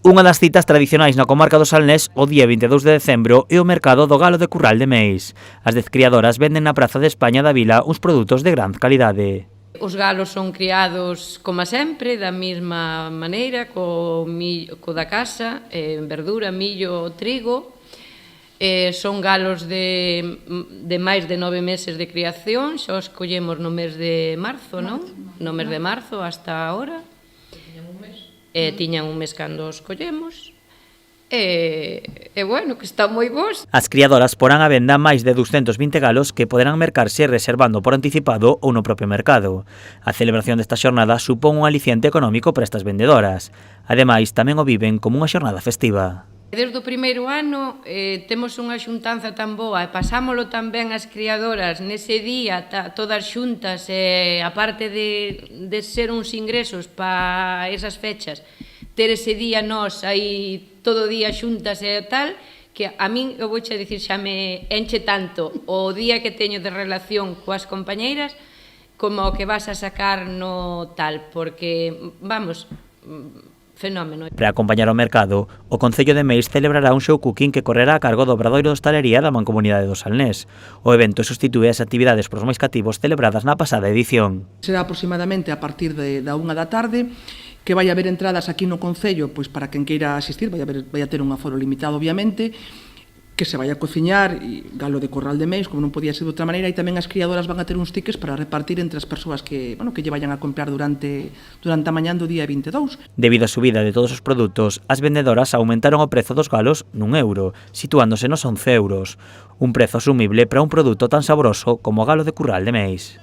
Unha das citas tradicionais na comarca do Salnés o día 22 de decembro é o mercado do galo de Curral de Meis. As 10 criadoras venden na Praza de España da Vila uns produtos de gran calidade. Os galos son criados, como sempre, da mesma maneira, co da casa, verdura, millo, trigo. Son galos de máis de 9 meses de criación, xa os collemos no mes de marzo, non? No mes de marzo hasta ahora. Tiñan un mes cando os collemos. Bueno, que están moi bons. As criadoras porán á venda máis de 220 galos que poderán mercarse reservando por anticipado ou no propio mercado. A celebración desta xornada supón un aliciente económico para estas vendedoras. Ademais, tamén o viven como unha xornada festiva. Desde o primeiro ano temos unha xuntanza tan boa e pasámolo tan ben as criadoras nese día, todas xuntas, aparte de ser uns ingresos para esas fechas, ter ese día nós aí todo o día xuntas e tal, que a min, eu vouche dicir, xa me enche tanto o día que teño de relación coas compañeiras como o que vas a sacar no tal, porque, vamos, fenómeno. Para acompañar o mercado, o Concello de Meis celebrará un show cooking que correrá a cargo do Obradoiro de Hostalería da Mancomunidade do Salnés. O evento substitúe as actividades pros máis cativos celebradas na pasada edición. Será aproximadamente a partir da 1 da tarde, que vai haber entradas aquí no Concello, pois para quen queira asistir, vai a ter un aforo limitado, obviamente, que se vai a cociñar galo de Corral de Meis, como non podía ser de outra maneira, e tamén as criadoras van a ter uns tickets para repartir entre as persoas que lle vayan a comprar durante a mañán do día 22. Debido á subida de todos os produtos, as vendedoras aumentaron o prezo dos galos n€1, situándose nos 11 euros, un prezo asumible para un produto tan saboroso como o galo de Curral de Meis.